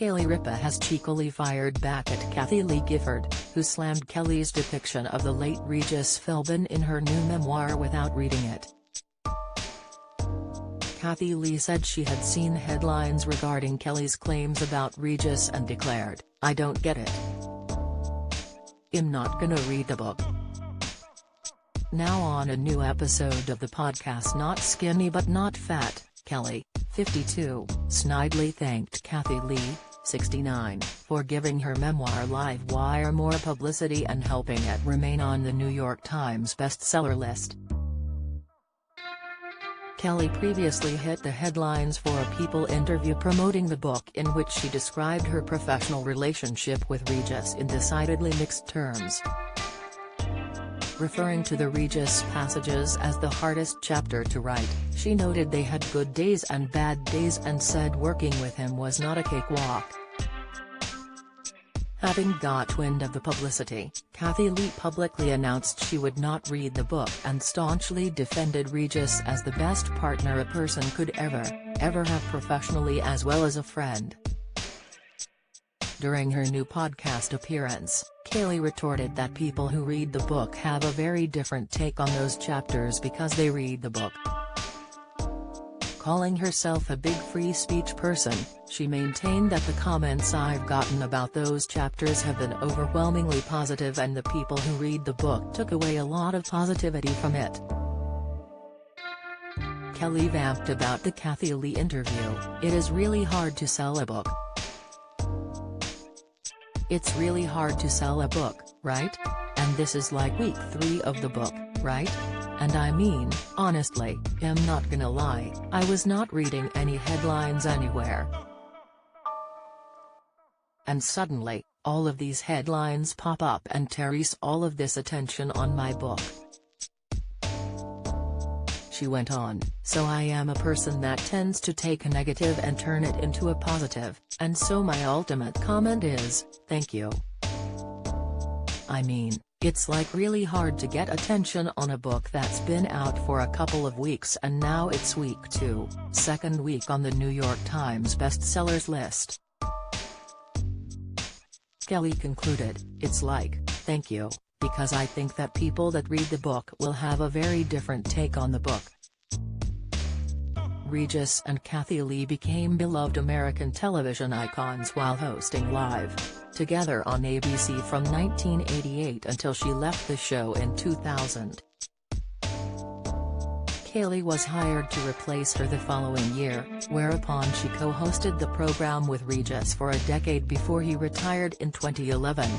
Ripa has cheekily fired back at Kathie Lee Gifford, who slammed Kelly's depiction of the late Regis Philbin in her new memoir without reading it. Kathie Lee said she had seen headlines regarding Kelly's claims about Regis and declared, "I don't get it. I'm not gonna read the book." Now on a new episode of the podcast Not Skinny But Not Fat, Kelly, 52, snidely thanked Kathie Lee, 69, for giving her memoir Live Wire more publicity and helping it remain on the New York Times bestseller list. Kelly previously hit the headlines for a People interview promoting the book in which she described her professional relationship with Regis in decidedly mixed terms. Referring to the Regis passages as the hardest chapter to write, she noted they had good days and bad days and said working with him was not a cakewalk. Having got wind of the publicity, Kathie Lee publicly announced she would not read the book and staunchly defended Regis as the best partner a person could ever have professionally as well as a friend. During her new podcast appearance, Kelly retorted that people who read the book have a very different take on those chapters because they read the book. Calling herself a big free speech person, she maintained that the comments I've gotten about those chapters have been overwhelmingly positive and the people who read the book took away a lot of positivity from it. Kelly vamped about the Kathie Lee interview, "It is really hard to sell a book. It's really hard to sell a book, right? And this is like week 3 of the book, right? And I mean, honestly, I'm not gonna lie, I was not reading any headlines anywhere. And suddenly, all of these headlines pop up and terrace all of this attention on my book." She went on, "So I am a person that tends to take a negative and turn it into a positive, and so my ultimate comment is, thank you. I mean, it's like really hard to get attention on a book that's been out for a couple of weeks and now it's week 2, second week on the New York Times bestsellers list." Kelly concluded, "It's like, thank you, because I think that people that read the book will have a very different take on the book." Regis and Kathie Lee became beloved American television icons while hosting Live together on ABC from 1988 until she left the show in 2000. Kelly was hired to replace her the following year, whereupon she co-hosted the program with Regis for a decade before he retired in 2011.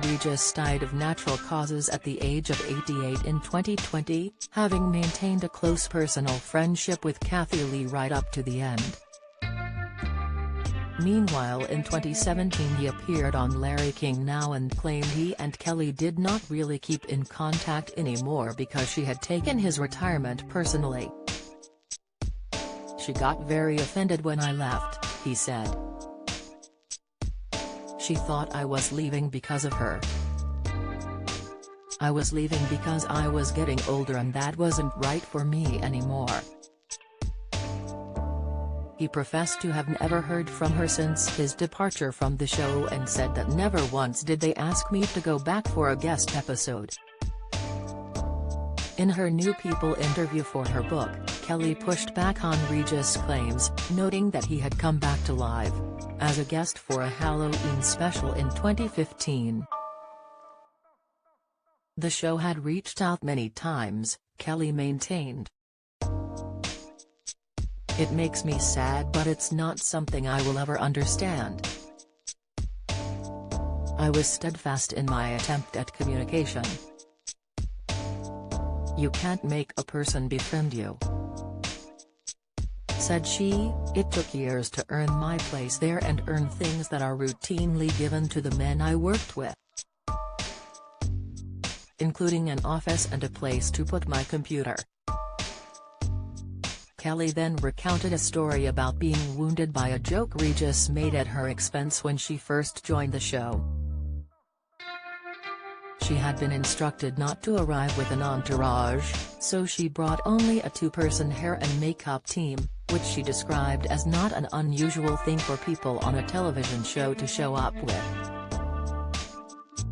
Regis died of natural causes at the age of 88 in 2020, having maintained a close personal friendship with Kathie Lee right up to the end. Meanwhile in 2017 he appeared on Larry King Now and claimed he and Kelly did not really keep in contact anymore because she had taken his retirement personally. "She got very offended when I left," he said. "She thought I was leaving because of her. I was leaving because I was getting older and that wasn't right for me anymore." He professed to have never heard from her since his departure from the show and said that never once did they ask me to go back for a guest episode. In her new People interview for her book, Kelly pushed back on Regis' claims, noting that he had come back to Live as a guest for a Halloween special in 2015. The show had reached out many times, Kelly maintained. "It makes me sad but it's not something I will ever understand. I was steadfast in my attempt at communication. You can't make a person befriend you," said she. "It took years to earn my place there and earn things that are routinely given to the men I worked with, including an office and a place to put my computer." Kelly then recounted a story about being wounded by a joke Regis made at her expense when she first joined the show. She had been instructed not to arrive with an entourage, so she brought only a 2-person hair and makeup team, which she described as not an unusual thing for people on a television show to show up with.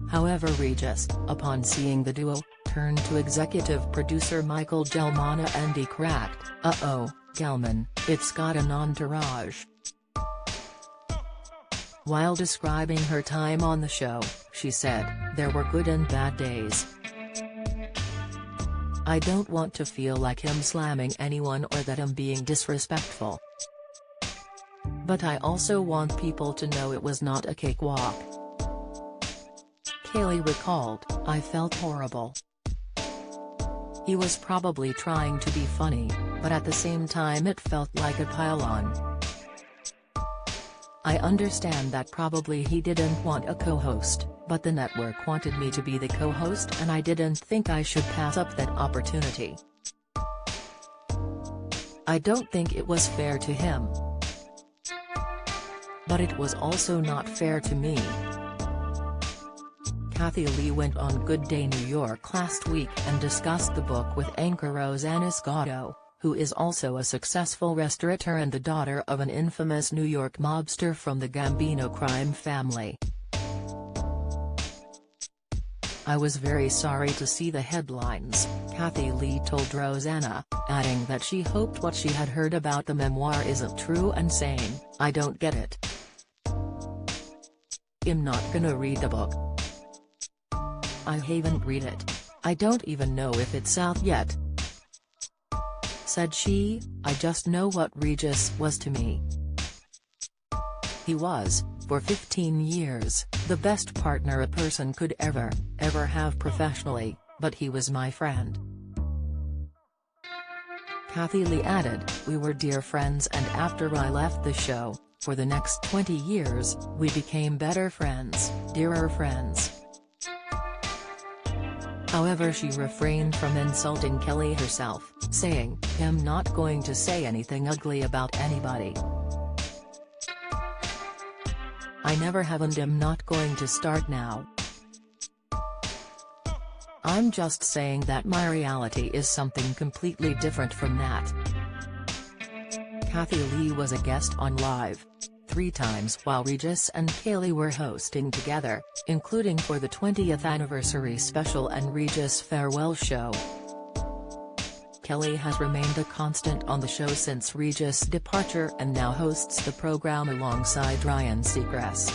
However, Regis, upon seeing the duo, turned to executive producer Michael Gelmana and he cracked, "Uh-oh, Gelman, it's got an entourage." While describing her time on the show, she said, "There were good and bad days. I don't want to feel like him slamming anyone or that I'm being disrespectful. But I also want people to know it was not a cakewalk." Kathie recalled, "I felt horrible. He was probably trying to be funny, but at the same time it felt like a pile-on. I understand that probably he didn't want a co-host, but the network wanted me to be the co-host and I didn't think I should pass up that opportunity. I don't think it was fair to him. But it was also not fair to me." Kathie Lee went on Good Day New York last week and discussed the book with anchor Rosanna Scotto, who is also a successful restaurateur and the daughter of an infamous New York mobster from the Gambino crime family. "I was very sorry to see the headlines," Kathie Lee told Rosanna, adding that she hoped what she had heard about the memoir isn't true and saying, "I don't get it. I'm not gonna read the book. I haven't read it. I don't even know if it's out yet," said she. "I just know what Regis was to me. He was, for 15 years, the best partner a person could ever have professionally, but he was my friend." Kathie Lee added, "We were dear friends and after I left the show, for the next 20 years, we became better friends, dearer friends." However, she refrained from insulting Kelly herself, saying, "I'm not going to say anything ugly about anybody. I never have and am not going to start now. I'm just saying that my reality is something completely different from that." Kathie Lee was a guest on Live 3 times while Regis and Kathie were hosting together, including for the 20th anniversary special and Regis' farewell show. Kelly has remained a constant on the show since Regis' departure and now hosts the program alongside Ryan Seacrest.